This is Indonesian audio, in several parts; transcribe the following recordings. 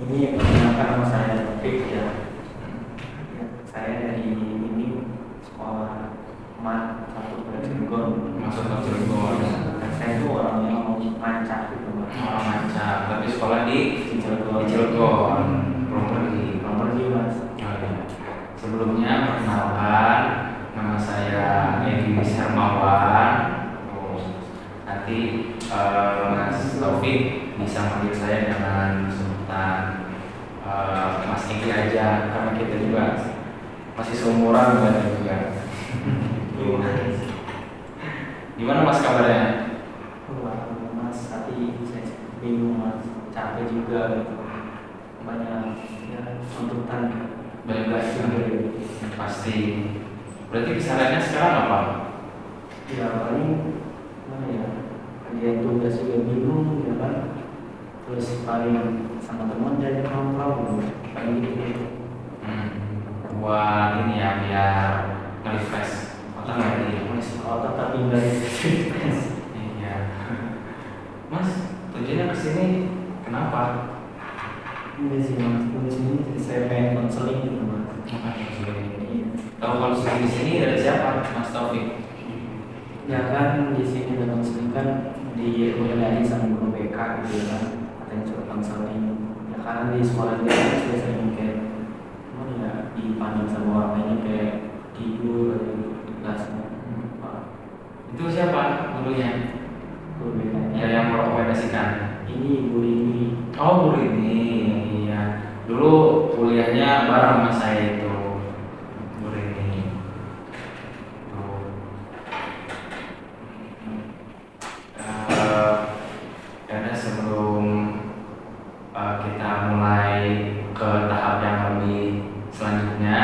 ini perkenalkan nama saya Taufik ya. Saya dari ini sekolah Mat satu Cilegon. Masuk ke Cilegon. Saya itu orang yang manca gitu Mas. Orang Manca, tapi sekolah di Cilegon. Cilegon. Belum pergi. Belum pergi Mas. Oh, iya. Sebelumnya perkenalkan, nama saya Edi Hermawan. Nanti Mas Taufik bisa manggil saya dengan sebutan Mas Edi aja, karena kita juga masih seumuran juga. Gimana Mas kabarnya? Wah, Mas, tapi saya bingung Mas, capek juga gitu. Banyak ya tuntutan. Banyak juga pasti. Berarti kesalahannya sekarang apa? Ya paling mana ya? Dia tugas juga bingung ya kan. Terus paling sama teman diajak nongkrong paling gitu. Buat ini ya, biar nge-refresh otak lagi. Masih otot tapi enggak refresh. Iya. Mas, tujuannya kesini kenapa? Ini sih Mas, di sini saya pengen konseling gitu Mas. Iya. Tahu konseling di sini dari siapa, Mas Taufik? Ya kan di sini ada konseling kan direkomendasi sama guru BK gitu kan, katanya suruh konseling. Ya karena di sekolah dia kan saya sering kayak mana ya dipandang sama orang lainnya kayak tidur gitu tugasnya. Itu siapa gurunya? Guru BK Ya, yang merekomendasikan. ini guru ini. Oh, guru ini. Iya. Dulu kuliahnya bareng sama saya itu. Guru ini. Tuh. Karena sebelum kita mulai ke tahap yang lebih selanjutnya,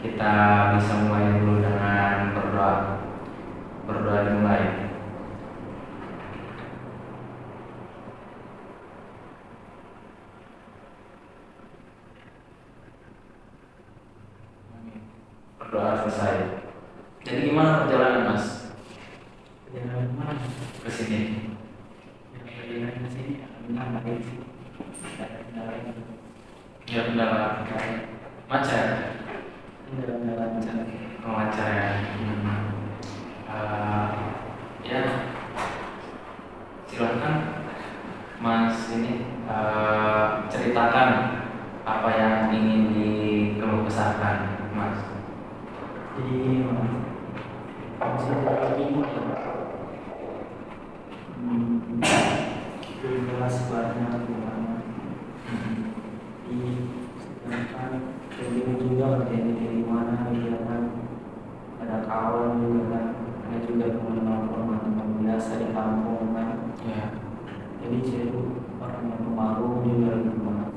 kita bisa mulai dulu dengan berdoa. Berdoa dimulai. Berdoa selesai. Jadi gimana perjalanan Mas Ya mana? ke sini? Ya perjalanan sini akan baik sih. Ada kendala yang Ya kendala macet, lancar. lancar ya. Ya silahkan Mas ini ceritakan apa yang ingin dikeluh kesahkan Mas. Jadi saya bingung ya. Belum jelas buatnya gimana. Sedangkan saya bingung juga kerjanya dari mana ya kan. Ada kawan juga kan. Ada juga teman-teman biasa di kampung kan. Ya. Jadi saya itu orang yang pemalu juga gitu Mas.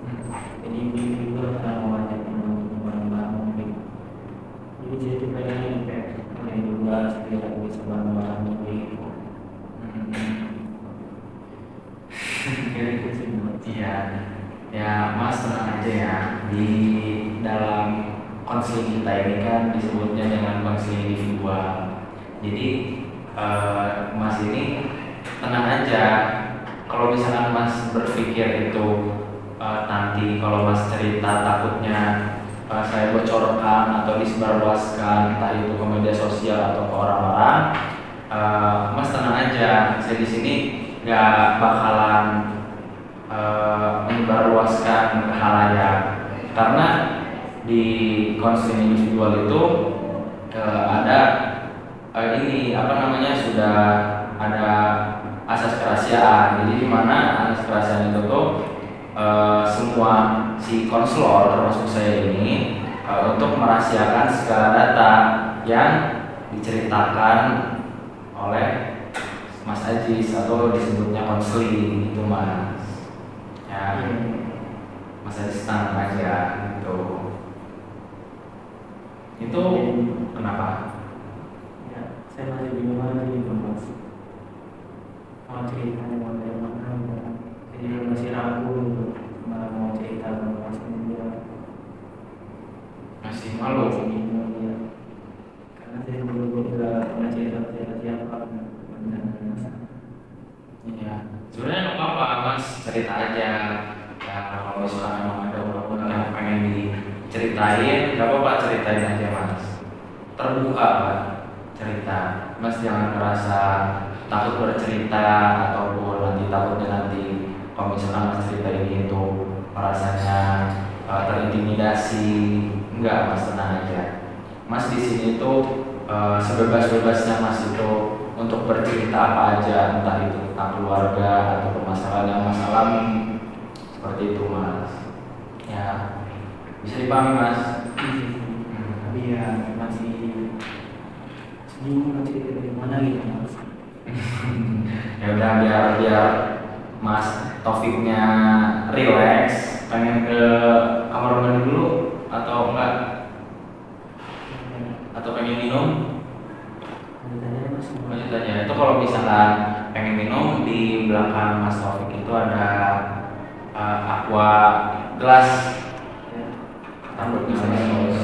Jadi bingung juga cara mau ajak teman-teman gitu. Jadi saya tuh pengen kayak punya juga sekiranya bisa bareng-bareng gitu. Kayak gitu sih Mas. Iya, ya Mas tenang aja ya. Di dalam konseling kita ini kan disebutnya dengan konseling individual. Jadi Mas ini tenang aja. Kalau misalkan Mas berpikir itu nanti kalau Mas cerita takutnya saya bocorkan atau disebarluaskan entah itu ke media sosial atau ke orang-orang, Mas tenang aja. Saya di sini nggak bakalan menyebarluaskan ke khalayak, karena di konseling individual itu ada ini apa namanya, sudah ada asas kerahasiaan. Jadi di mana asas kerahasiaan itu tuh semua si konselor termasuk saya ini untuk merahasiakan segala data yang diceritakan oleh Mas Ajis atau disebutnya konseling itu Mas. Ya, Mas Ajis tenang aja gitu. Itu kenapa? Ya, saya masih bingung lagi gitu Mas. Mau ceritanya mau dari mana ya. Jadi masih ragu gitu. Mana mau cerita ke Mas dia. Masih malu. Masih bingung ya. Karena saya belum pernah cerita siapa. Iya, sebenarnya nggak apa-apa Mas, cerita aja. Ya kalau ceritain, gak apa-apa ceritain aja mas, terbuka Pak, cerita. Mas jangan merasa takut bercerita ataupun nanti takutnya nanti kalau misalkan mas cerita ini itu merasanya terintimidasi. Enggak mas, tenang aja. Mas di sini tuh sebebas-bebasnya mas itu untuk bercerita apa aja, entah itu tentang keluarga atau permasalahan yang mas alami, seperti itu mas. Ya, bisa dipahami mas. Tapi ya masih bingung cerita dari mana gitu mas. Ya udah, biar mas Taufiknya relax, pengen ke kamar mandi dulu atau enggak, atau pengen minum. Ceritanya mas. Lanjutannya itu kalau misalkan pengen minum, di belakang mas Taufik itu ada aqua gelas. Ya. Takutnya mas,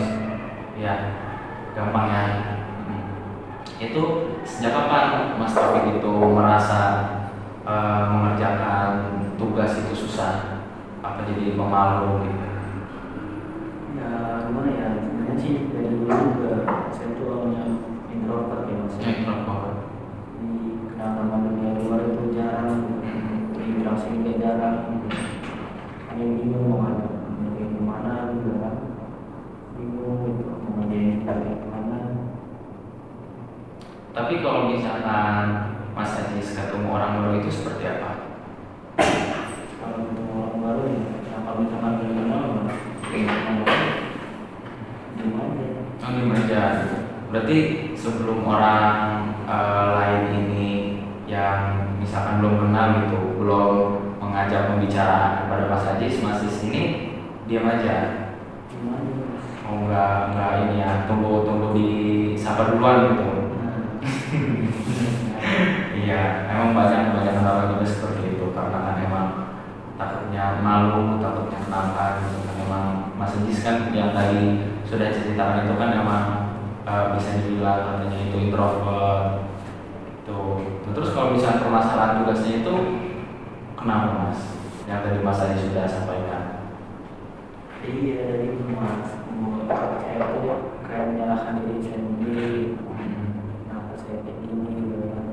ya gampang ya. Itu sejak kapan mas Taufik itu merasa mengerjakan tugas itu susah? Apa jadi pemalu gitu? Ya gimana ya, sebenarnya sih dari dulu juga saya tuh orangnya introvert ya mas. Introvert. Di kenal sama dunia luar itu jarang, berinteraksi juga jarang. Hanya bingung mau ngapain kemana juga kan, bingung gitu mau jadi kemana. Tapi kalau misalkan Mas Ajis ketemu orang baru itu seperti apa? Kalau ketemu orang baru ya, nah kalau misalkan belum kenal gimana? Diem aja. Berarti sebelum orang lain ini yang misalkan belum kenal gitu, belum mengajak pembicaraan kepada Mas Ajis, Mas di sini diam aja. Gimana? Oh enggak ini ya, tunggu di sapa duluan gitu. Iya, emang banyak orang juga seperti itu, karena kan emang takutnya malu, takutnya kenapa gitu kan. Emang Mas Ajis kan yang tadi sudah ceritakan itu kan emang bisa dibilang katanya itu introvert tuh. Terus kalau misalnya permasalahan tugasnya itu kenapa mas? Yang tadi Mas Ajis sudah sampaikan. Iya dari itu mas, saya tuh kayak menyalahkan diri saya sendiri. Kenapa saya kayak gini gitu kan?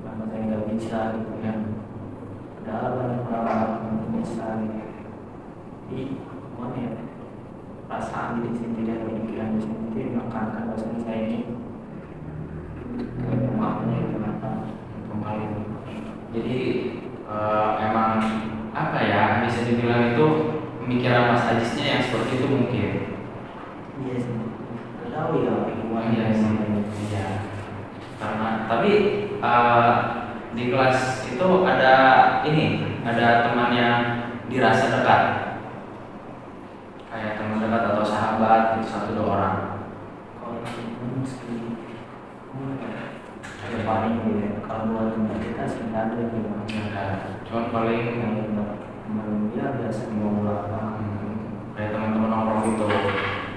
Kenapa saya nggak bisa gitu kan? Padahal banyak orang yang bisa gitu. Jadi gimana ya? Perasaan diri sendiri dan pikiran diri sendiri mengatakan bahwa saya ini kayak mamanya gitu kan? Pemalu. Jadi emang apa ya, bisa dibilang itu pemikiran Mas Ajisnya yang seperti itu mungkin. Iya sih. Nggak tahu ya gimana Iya ya sih. sampai. Iya. Karena tapi di kelas itu ada teman yang dirasa dekat, kayak teman dekat atau sahabat itu 1-2 orang. Kalau ini meski ada paling gitu ya. Kalau buat teman kita sih nggak ada gitu. Cuman paling Teman dia biasa ngomong apa? kayak teman-teman nongkrong gitu.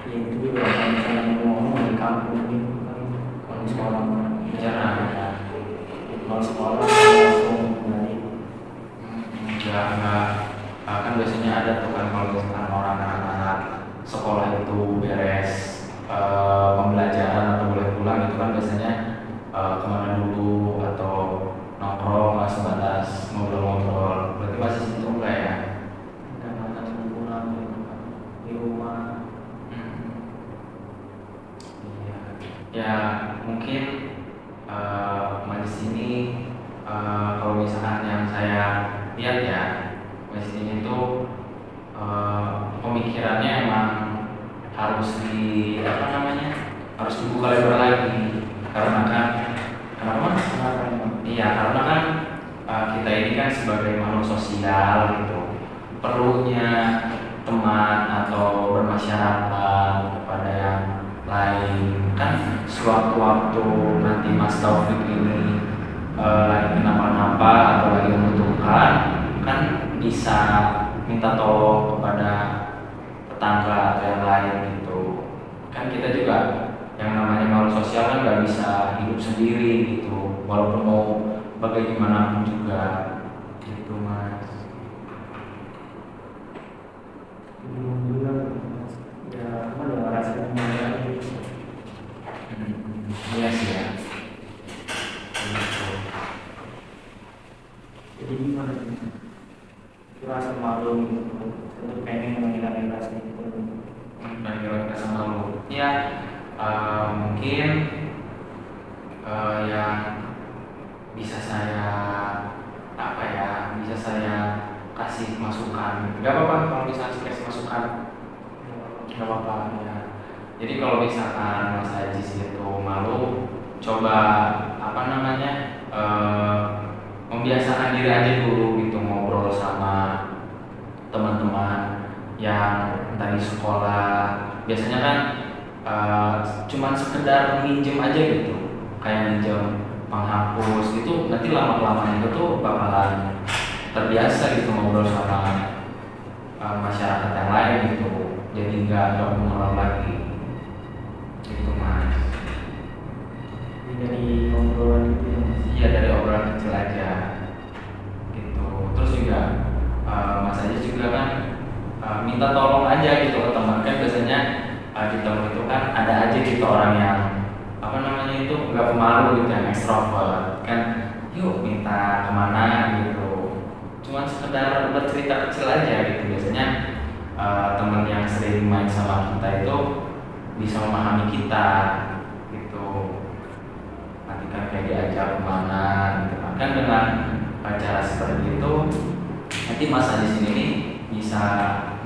Ya itu juga kalau misalnya ngomong di kampung gitu kan, kalau di sekolah Jarang. kalau sekolah langsung dari Enggak kan biasanya ada tuh kan, kalau misalkan orang anak-anak sekolah itu beres pembelajaran atau boleh pulang itu kan biasanya kemana dulu atau nongkrong lah sebatas ngobrol-ngobrol. Berarti masih situ enggak ya? dan langsung pulang gitu kan di rumah. Iya. Ya mungkin majlis ini kalau misalkan yang saya lihat ya, majlis ini tuh pemikirannya emang harus harus dibuka lebar lagi, karena kan kenapa mas? Iya, karena kan kita ini kan sebagai makhluk sosial gitu, perlunya teman atau bermasyarakat kepada yang lain. Kan sewaktu-waktu nanti Mas Taufik ini lagi kenapa-napa atau lagi membutuhkan, kan bisa minta tolong kepada tetangga atau yang lain gitu. Kan kita juga yang namanya makhluk sosial kan nggak bisa hidup sendiri gitu, walaupun mau bagaimanapun juga gitu mas. Bingung juga mas. Ya Jadi kalau misalkan Mas Ajis itu malu, coba apa namanya membiasakan diri aja dulu gitu ngobrol sama teman-teman yang entah di sekolah. Biasanya kan cuman sekedar minjem aja gitu, kayak minjem penghapus itu, nanti lama-kelamaan itu tuh bakalan terbiasa gitu ngobrol sama masyarakat yang lain gitu, jadi nggak mengulang lagi gitu Mas. Jadi dari obrolan itu ya Mas. Iya, dari obrolan kecil aja gitu. Terus juga Mas aja juga kan minta tolong aja gitu ke teman, kan biasanya di teman itu kan ada aja gitu orang yang apa namanya itu nggak pemalu gitu, yang ekstrovert kan, yuk minta kemana gitu, cuman sekedar bercerita kecil aja gitu. Biasanya teman yang sering main sama kita itu bisa memahami kita gitu, nanti kan kayak diajak kemana gitu kan dengan cara seperti itu, nanti masa di sini nih bisa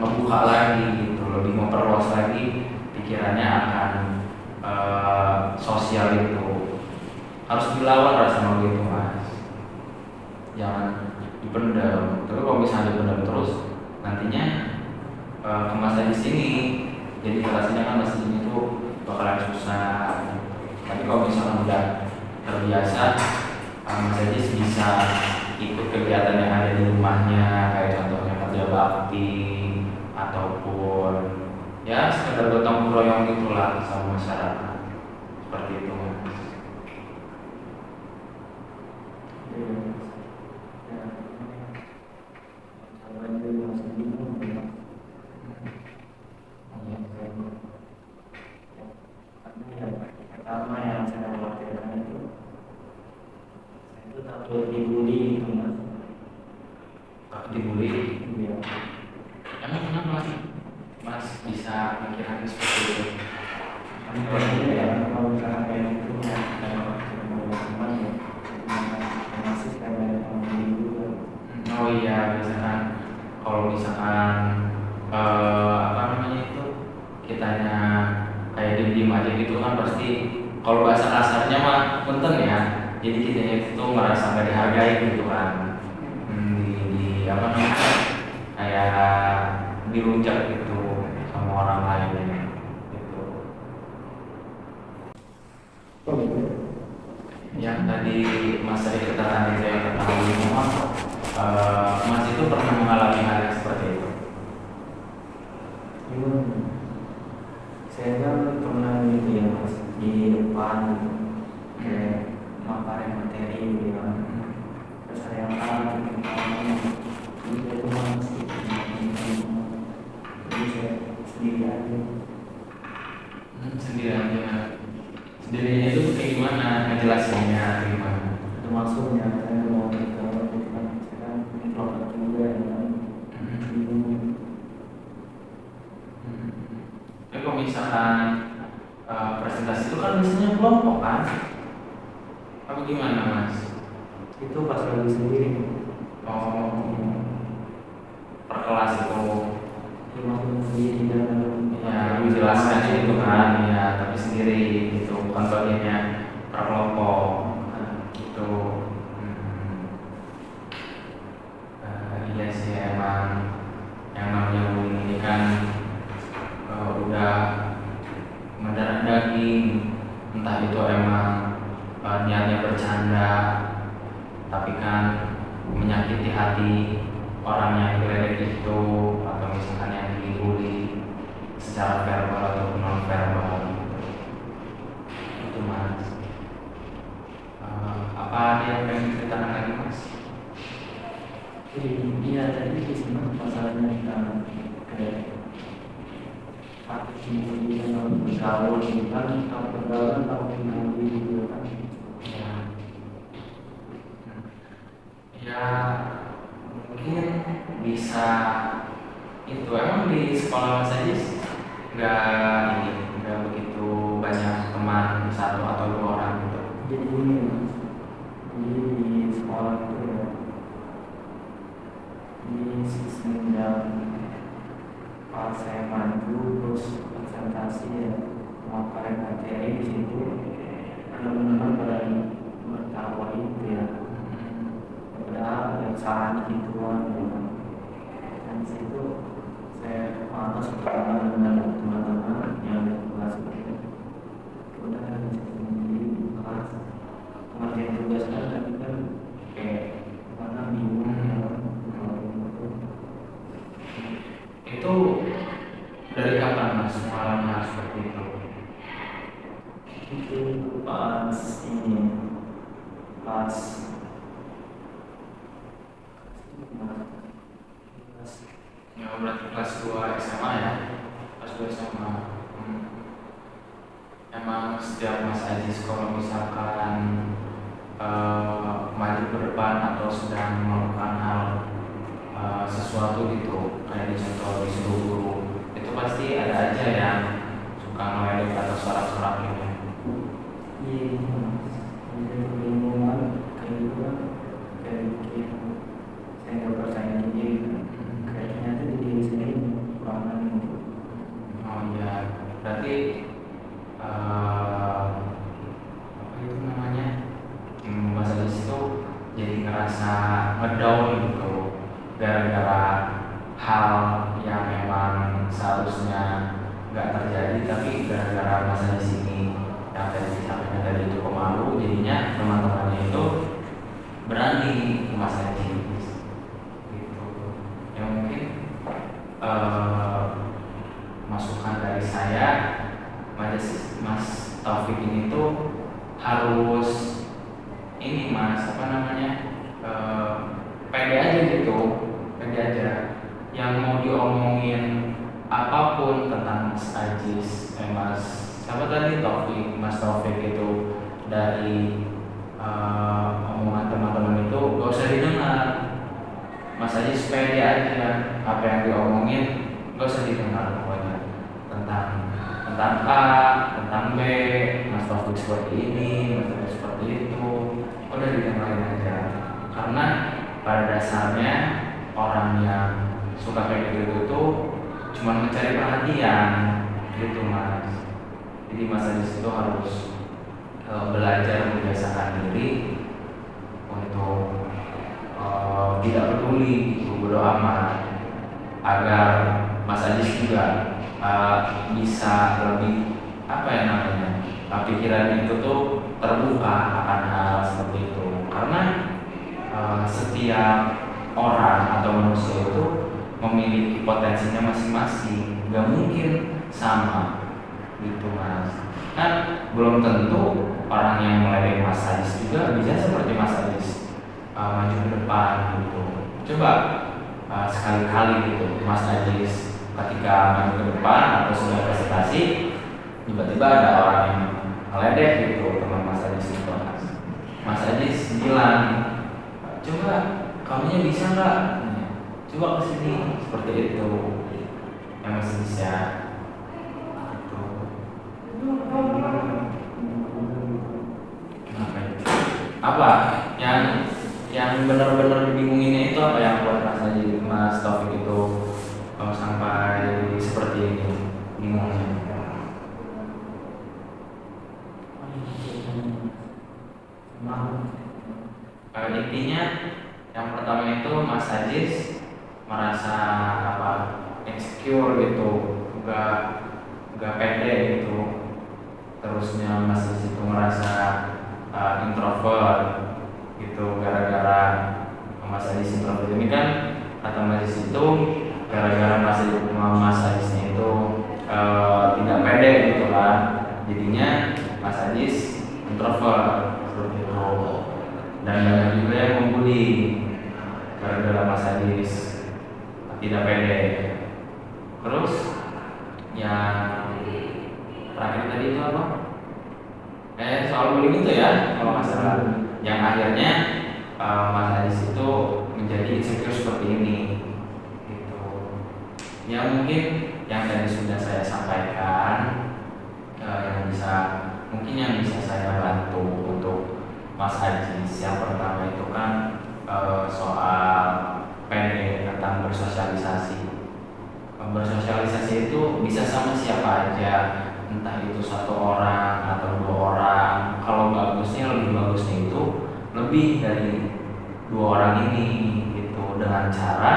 membuka lagi gitu, lebih memperluas lagi pikirannya akan sosial itu. Harus dilawan rasa malu itu Mas, jangan dipendam. Tapi kalau misalnya dipendam terus, nantinya ke masa di sini jadi kelasnya kan masih ini tuh bakalan susah. Tapi kalau misalnya udah terbiasa, Mas Ajis bisa ikut kegiatan yang ada di rumahnya, kayak contohnya kerja bakti ataupun ya sekedar gotong royong itulah sama masyarakat, seperti itu Mas. Iya, Mas. Ya, coba dulu masih bingung ya. Iya, karena yang pertama yang saya khawatirkan itu, saya itu takut dibully gitu Mas. Takut dibully? Iya. Emang kenapa Mas bisa mikirkan seperti itu? Biasanya ya kalau misalnya kayak gitu ya, kayak teman ya, masih kayak banyak yang bully juga. Oh iya, misalkan kalau misalkan apa namanya itu kitanya kayak diem aja gitu kan, pasti kalau bahasa kasarnya mah punten ya, jadi kitanya itu tuh ngerasa gak dihargai gitu kan. Di apa namanya kayak dirujak gitu sama orang lain gitu. Oh gitu. Yang tadi Mas tadi katakan itu yang ketahui memang Mas itu pernah mengalami hal yang seperti itu. Saya kan pernah gitu ya Mas, di depan gitu, kayak memaparin materi gitu ya, terus ada yang kalah gitu kan, jadi saya tuh males gitu, jadi saya sendiri aja. Sendiri aja. Sendirinya itu kayak gimana? Ngejelasinnya kayak gimana? Itu maksudnya saya mau gitu kan, saya kan introvert juga ya kan, bingung. Tapi kalau misalkan presentasi itu kan biasanya kelompok kan? Apa gimana Mas? Itu pas lagi sendiri. Oh, per kelas itu Maksudnya sendiri dan ya menjelaskan itu kan ya, tapi sendiri gitu, bukan bagiannya per kelompok gitu. Iya sih, emang yang namanya bullying ini kan udah mendarah daging, entah itu emang niatnya bercanda, tapi kan menyakiti hati orang yang diledek itu, atau misalkan yang dibully secara verbal atau non verbal itu Mas. Apa ada yang pengen ceritakan lagi Mas? jadi dia tadi sebenarnya masalahnya kayak aktif di dalam bergaul gitu kan, kalau pergaulan tahu mengenali gitu kan. Ya, ya mungkin bisa itu, emang di sekolah Mas Ajis nggak begitu banyak teman, satu atau dua orang gitu. Jadi gini Mas, jadi di sekolah itu ya, di semenjak pas saya maju terus presentasi ya, pemaparan materi di situ benar-benar pada bertawa itu ya, padahal yang saran gituan gitu. Dan di situ saya malas bertemu dengan teman-teman yang di kelas itu. Udah di kelas pengerjaan tugas kan tapi kan kayak mana bingung ya. Itu dari kapan Mas mengalami hal seperti itu? Itu pas ini pas Ya berarti kelas 2 SMA ya? Kelas 2 SMA. Emang setiap Mas Ajis kalau misalkan maju ke depan atau sedang melakukan hal sesuatu gitu, kayak dicontoh disuruh guru, itu pasti ada aja yang suka ngeledek atau sorak-sorak gitu. iya jadi kebingungan kayak gitu kan, kayak bikin saya nggak percaya diri gitu. Kayak ternyata di diri sendiri kekurangan gitu. Oh iya, berarti apa itu namanya? Mas Ajis itu jadi ngerasa ngedown gitu gara-gara hal yang memang seharusnya nggak terjadi, tapi gara-gara Mas Ajis ini yang tadi disampaikan tadi itu pemalu, jadinya teman-temannya itu berani ke Mas Ajis gitu. Yang mungkin masukan dari saya, Mas Taufik ini tuh harus ini Mas apa namanya, pede aja gitu, pede aja. Yang mau diomongin apapun tentang Mas Ajis, Mas siapa tadi Mas Taufik itu, dari omongan teman-teman itu gak usah didengar. Mas Ajis pede aja, apa yang diomongin gak usah didengar pokoknya. Tentang A, tentang B, Mas Taufik seperti ini, Mas Taufik seperti itu, udah didengarin aja. Karena pada dasarnya orang yang suka kayak gitu tuh cuma mencari perhatian gitu Mas. Jadi Mas Ajis itu harus belajar membiasakan diri untuk tidak peduli gitu, bodo amat, agar Mas Ajis juga bisa lebih apa ya namanya, pikiran itu tuh terbuka akan hal seperti itu. Karena setiap orang atau manusia itu memiliki potensinya masing-masing, nggak mungkin sama gitu Mas. Kan belum tentu orang yang meledek Mas Ajis juga bisa seperti Mas Ajis maju ke depan gitu. Coba sekali-kali gitu Mas Ajis ketika maju ke depan atau sudah presentasi, tiba-tiba ada orang yang meledek gitu teman Mas Ajis itu. Mas Ajis bilang, coba kamunya bisa nggak? Coba kesini, seperti itu yang masih bisa. Apa yang benar-benar dibingunginnya itu apa yang buat Mas Taufik itu sampai seperti ini bingungnya? Intinya yang pertama itu Mas Ajis merasa apa, insecure gitu, nggak pede gitu. Terusnya Mas Ajis itu merasa introvert gitu, gara-gara Mas Ajis introvert ini kan, kata Mas Ajis itu gara-gara Mas Ajisnya itu tidak pede gitu kan, jadinya Mas Ajis introvert seperti itu. Dan banyak juga yang membuli gara-gara Mas Ajis tidak pede. Terus yang terakhir tadi itu apa? Soal bullying itu ya, kalau nggak salah. Yang akhirnya Mas Ajis itu menjadi insecure seperti ini gitu. Ya mungkin yang tadi sudah saya sampaikan, yang bisa saya bantu untuk Mas Ajis. Yang pertama itu kan soal pede tentang bersosialisasi. Bersosialisasi itu bisa sama siapa aja, entah itu satu orang atau dua orang. Kalau lebih bagusnya itu lebih dari dua orang ini gitu, dengan cara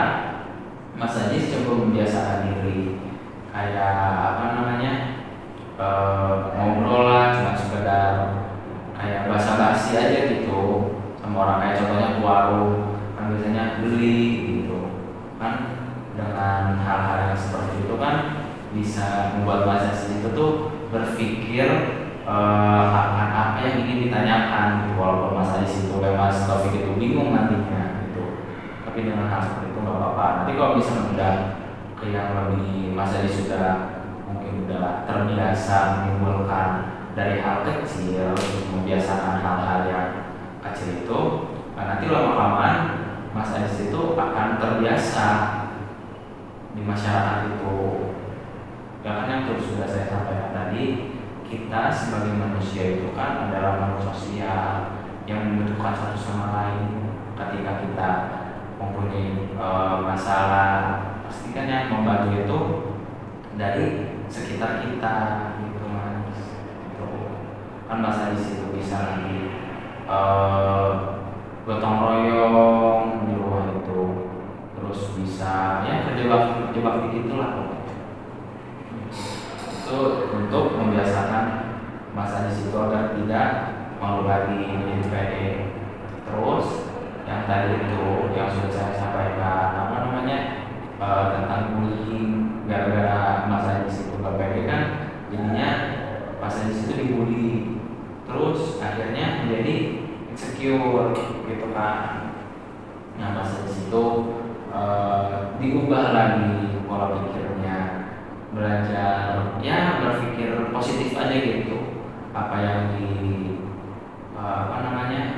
Mas Ajis coba membiasakan diri kayak apa namanya, ngobrol lah, cuma sekedar kayak basa-basi aja gitu sama orang, kayak contohnya ke warung kan biasanya beli gitu kan. Dengan hal-hal yang seperti itu kan bisa membuat Mas Ajis itu tuh berpikir akan apa yang ingin ditanyakan gitu. Walaupun Mas Ajis itu kayak Mas Taufik itu bingung nantinya gitu, tapi dengan hal seperti itu nggak apa-apa. Nanti kalau misalnya udah ke yang lebih, Mas Ajis sudah mungkin udah terbiasa menimbulkan dari hal kecil, membiasakan hal-hal yang kecil itu, nah nanti lama-kelamaan Mas Ajis itu akan terbiasa di masyarakat itu. Ya kan yang terus sudah saya sampaikan tadi, kita sebagai manusia itu kan adalah makhluk sosial yang membutuhkan satu sama lain. Ketika kita mempunyai masalah, pasti kan yang membantu itu dari sekitar kita gitu Mas. Gitu. Kan Mas Ajis itu bisa nanti gotong royong di rumah itu, terus bisa ya kerja bakti gitulah. Itu untuk membiasakan Mas Ajis itu agar tidak malu lagi menjadi pede. Terus yang tadi itu yang sudah saya sampaikan apa namanya, tentang bullying, gara-gara Mas Ajis itu gak pede kan jadinya Mas Ajis itu dibully, terus akhirnya menjadi insecure gitu kan. Nah Mas Ajis itu diubah lagi pola pikirnya, belajar ya berpikir positif aja gitu. Apa yang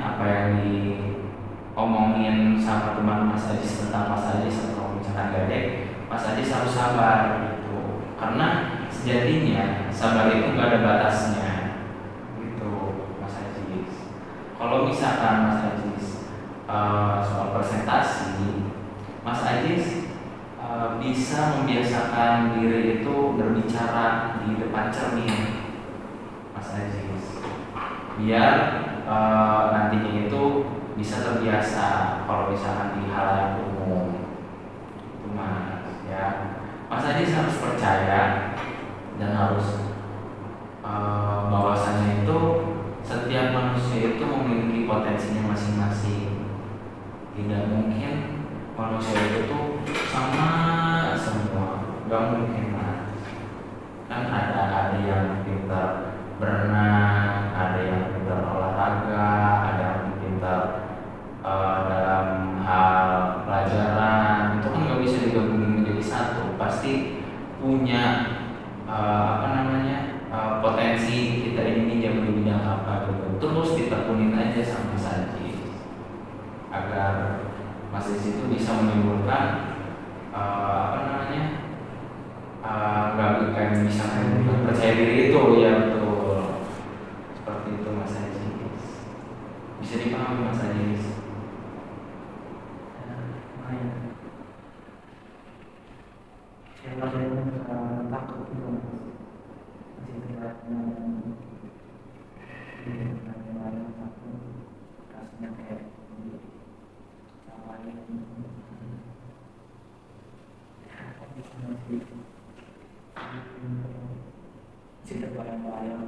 apa yang diomongin sama teman Mas Ajis tentang Mas Ajis atau misalkan gadek, Mas Ajis harus sabar gitu, karena sejatinya sabar itu gak ada batasnya gitu Mas Ajis. Kalau misalkan Mas Ajis soal presentasi, Mas Ajis bisa membiasakan diri itu berbicara di depan cermin Mas Ajis, biar nantinya itu bisa terbiasa kalau misalkan di halayak umum itu Mas ya. Mas Ajis harus percaya dan harus bahwasannya itu setiap manusia itu memiliki potensinya masing-masing. Tidak mungkin manusia itu tuh sama semua, gak mungkin Mas. Kan ada yang pintar berenang, ada yang pintar olahraga, ada yang pintar dalam hal pelajaran. Itu kan gak bisa digabungin menjadi satu, pasti punya potensi kita ini jago di bidang apa gitu. Terus ditekunin aja sama saja agar Mas Ajis itu bisa menimbulkan nggak kayak bisa percaya diri itu ya, betul seperti itu Mas Ajis. Bisa dipahami Mas Ajis? Saya takut itu masih tidak takut rasanya kayak yang lain masih terbayang-bayang.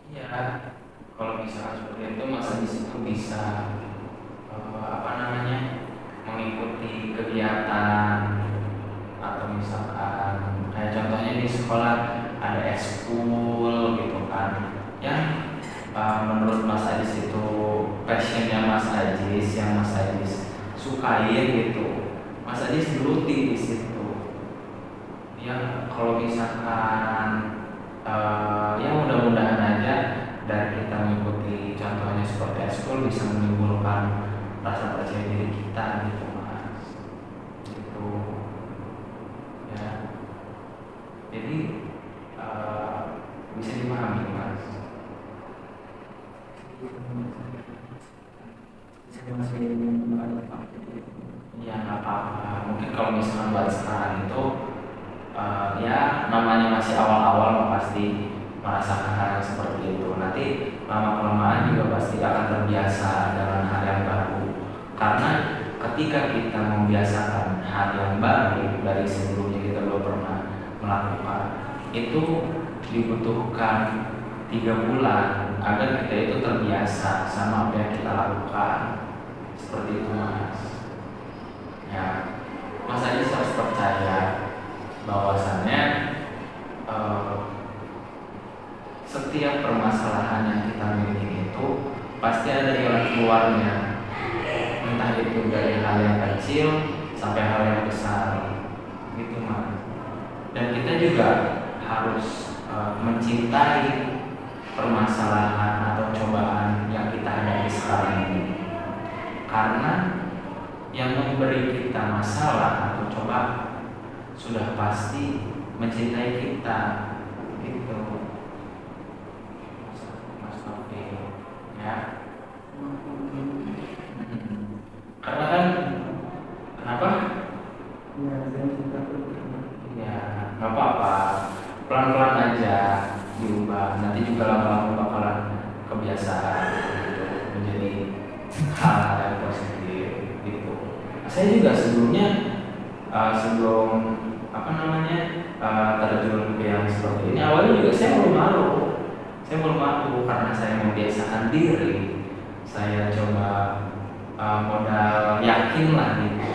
Ya, kalau misalkan seperti itu Mas Ajis itu bisa mengikuti kegiatan, atau misalkan kayak contohnya di sekolah ada ekskul gitu kan, yang menurut Mas Ajis itu passionnya Mas Ajis, yang Mas Ajis sukain gitu, Mas Ajis geluti di situ. Ya kalau misalkan ya mudah-mudahan aja dari kita mengikuti contohnya seperti ekskul bisa menimbulkan rasa percaya diri kita gitu Mas, gitu ya. Jadi bisa dipahami Mas. Saya masih ada Ya nggak apa-apa. Mungkin kalau misalkan buat sekarang itu ya namanya masih awal-awal pasti merasakan hal yang seperti itu. Nanti lama-kelamaan juga pasti akan terbiasa dengan hal yang baru. Karena ketika kita membiasakan hal yang baru dari sebelumnya kita belum pernah melakukan, itu dibutuhkan 3 bulan agar kita itu terbiasa sama apa yang kita lakukan. Seperti itu Mas. Ya, Mas aja harus percaya bahwasannya setiap permasalahan yang kita miliki itu pasti ada jalan keluarnya. Entah itu dari hal yang kecil sampai hal yang besar, gitu Mas. Dan kita juga harus mencintai permasalahan atau cobaan yang kita hadapi sekarang ini, karena yang memberi kita masalah atau cobaan sudah pasti mencintai kita, gitu Mas Novi, ya. Karena kan kenapa? Ya, nggak apa-apa, pelan-pelan aja diubah. Nanti juga lama-lama bakalan kebiasaan gitu, menjadi hal yang positif gitu. Saya juga sebelumnya sebelum terjun ke yang seperti ini, awalnya juga saya malu karena saya membiasakan diri. Saya coba modal yakin lah gitu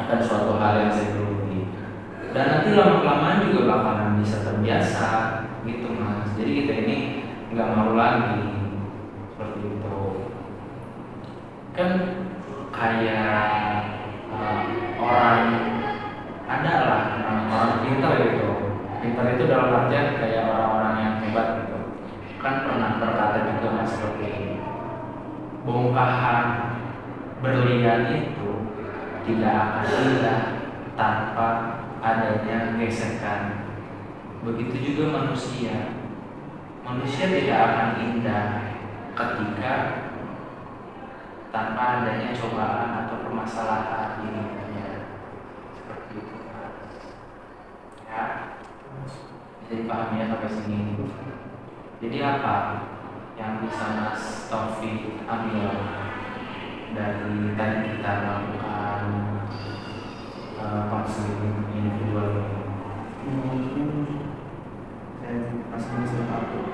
akan suatu hal yang saya geluti, dan nanti lama-kelamaan juga bakalan bisa terbiasa gitu Mas. Jadi kita ini nggak malu lagi seperti itu. Kan kayak orang ada lah orang pintar gitu. Pintar itu dalam artian kayak orang-orang yang hebat gitu. Kan pernah berkata juga Mas seperti ini, bongkahan berlian itu tidak akan indah tanpa adanya gesekan. Begitu juga manusia tidak akan indah ketika tanpa adanya cobaan atau permasalahan ini. Seperti itu ya, bisa dipahami ya sampai sini. Jadi apa yang bisa Mas Taufik ambil dari tadi kita melakukan konseling individual ini? Mungkin saya masih takut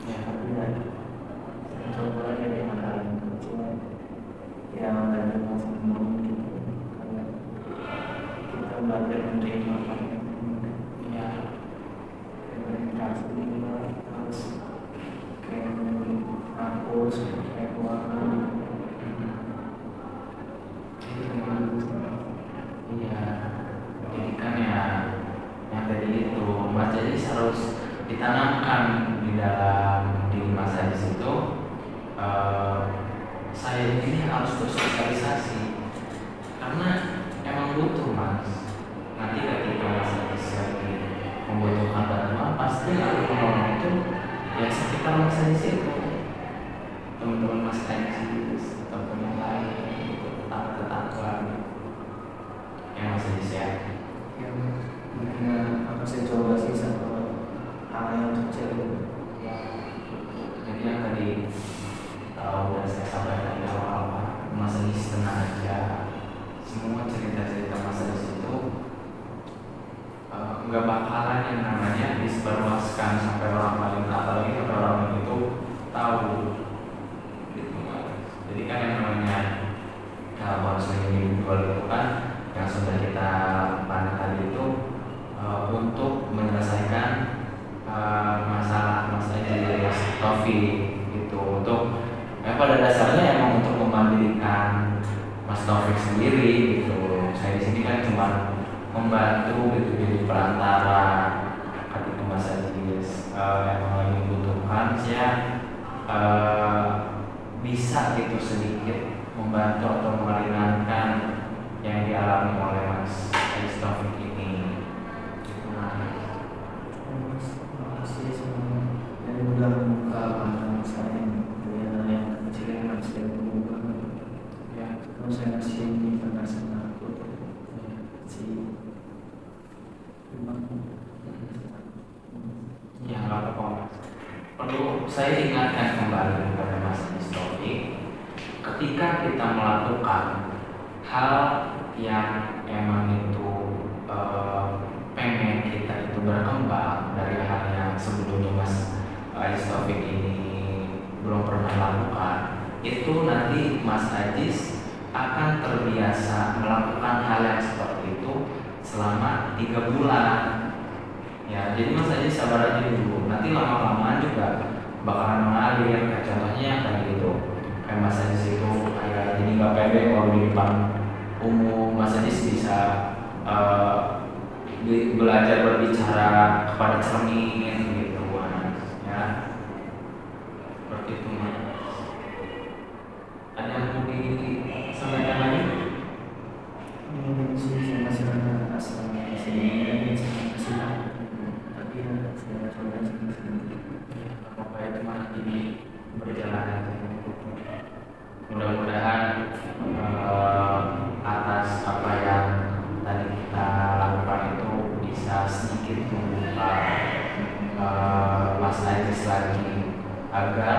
ya, tapi ya saya coba ya dengan hal yang kecil yang tadi masih ngomong gitu, karena kita belajar menerima ya, komunikasi harus kayak hapus kayak keuangan. Iya, jadi kan ya yang tadi itu Mas jadi harus ditanamkan di dalam diri Mas di situ. Saya ini harus bersosialisasi karena emang butuh Mas. Nanti ketika Mas lagi membutuhkan bantuan, pasti akan menolong itu ya sekitar Mas di situ, teman-teman Mas ataupun yang lain, tetangga-tetangga yang masih di share. Yang mungkin aku saya coba sih satu hal yang kecil. Jadi yang tadi udah saya sampaikan di awal, Mas Anies tenang aja. Semua cerita-cerita Mas Anies itu nggak bakalan yang namanya disebarluaskan sampai orang lain, apalagi sampai orang lain itu tahu. Gitu, jadi kan yang namanya konseling individual itu kan yang sudah kita lakukan tadi itu untuk menyelesaikan masalah dari Mas Taufik gitu, untuk pada dasarnya emang untuk memandirikan Mas Taufik sendiri gitu. Saya di sini kan cuma membantu gitu, jadi perantara ketika Mas Anies emang lagi membutuhkan, saya bisa gitu sedikit membantu atau meringankan yang dialami oleh Mas Taufik ini. Terima kasih semuanya, dan udah membuka pandangan saya dari hal yang kecil yang harus saya berubah. Ya, kalau saya masih ini penjelasan aku saya ingatkan kembali kepada Mas Haji Taufik, ketika kita melakukan hal yang emang itu pengen kita itu berkembang dari hal yang sebelumnya Mas Haji Taufik ini belum pernah lakukan, itu nanti Mas Ajis akan terbiasa melakukan hal yang seperti itu selama 3 bulan. Ya, jadi Mas Ajis sabar aja dulu. Nanti lama-lamaan juga bakalan mengalir. Kayak contohnya kayak gitu. Kayak Mas Ajis itu kayak jadi nggak pede kalau di depan umum. Mas Ajis bisa belajar berbicara kepada cermin gitu, Mas. Ya, seperti itu, Mas. Ada yang mau disampaikan lagi? Saya masih ada asal sini tapi saya coba Apa itu mah ini berjalan aja. Mudah-mudahan atas apa yang tadi kita lakukan itu bisa sedikit membuka Mas Ajis lagi, agar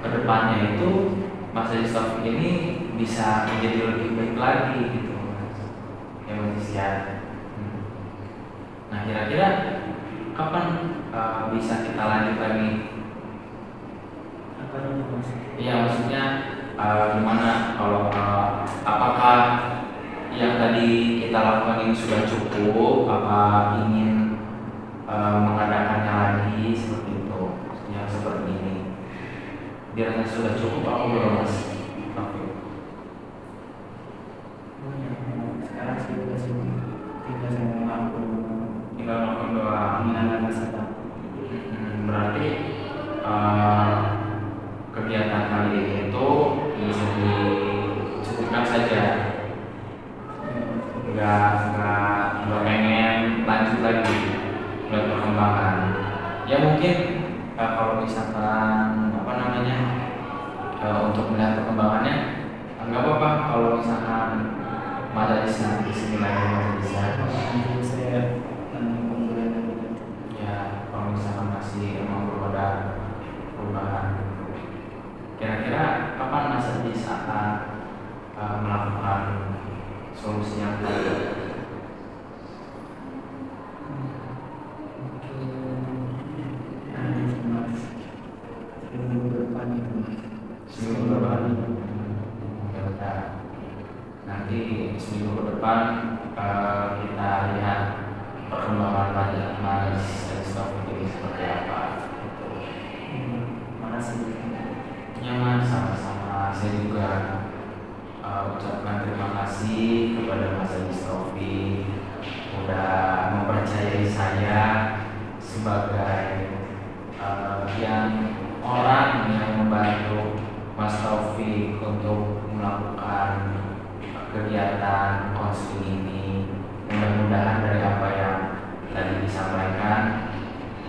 kedepannya itu Mas Ajis Taufik ini bisa menjadi lebih baik lagi gitu, Mas. Ya Mas ya. Nah, kira-kira kapan bisa kita lanjut lagi? apa itu Mas? Iya, maksudnya gimana kalau apakah yang tadi kita lakukan ini sudah cukup? Apa ingin mengadakannya lagi seperti itu? Yang seperti ini. Dirasa sudah cukup apa belum, Mas? Oke. Sekarang sih udah sih tinggal saya mengaku Tinggal melakukan doa. mengenal masa depan. Berarti kegiatan kali ini itu bisa dicukupkan saja. Nggak pengen lanjut lagi buat perkembangan. Ya mungkin kalau misalkan apa namanya untuk melihat perkembangannya nggak apa-apa kalau misalkan Mas Ajis nanti sini lagi Mas Ajis ya. Nanti saya penggulan Ya kalau misalkan masih emang belum ada perubahan, kira-kira kapan Mas Ajis akan melakukan solusi yang baik? seminggu depan itu Seminggu depan. Ya udah. Nanti seminggu ke depan kita lihat perkembangan lanjut Mas Ajis Taufik ini seperti apa. Gitu. makasih. Ya Mas, sama-sama. Saya juga ucapkan terima kasih kepada Mas Ajis Taufik udah mempercayai saya sebagai yang orang yang membantu Mas Taufik untuk melakukan kegiatan konseling ini. Mudah-mudahan dari apa yang tadi disampaikan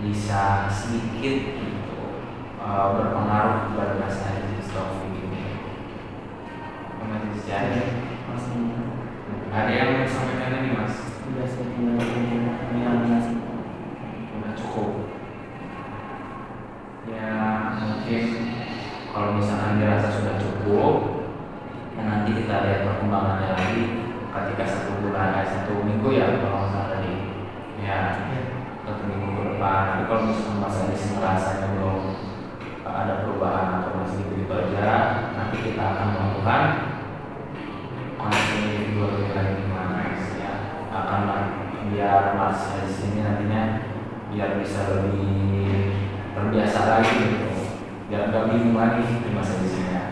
bisa sedikit berpengaruh kepada Mas Ajis Taufik ini. Mas Ajis ya. Ada yang mau disampaikan lagi, Mas? Sudah saya tinggal mengenal Udah cukup. Ya mungkin kalau misalkan dirasa sudah cukup, nanti kita lihat perkembangannya lagi ketika 1 minggu ya kalau nggak salah tadi. Ya 1 minggu ke depan. Tapi kalau misalkan Mas Ajis merasanya belum ada perubahan atau masih gitu aja, nanti kita akan melakukan konseling dua lagi Mas ya. Akan biar Mas Ajis ini nantinya biar bisa lebih terbiasa lagi gitu, biar nggak bingung lagi di masa di sini.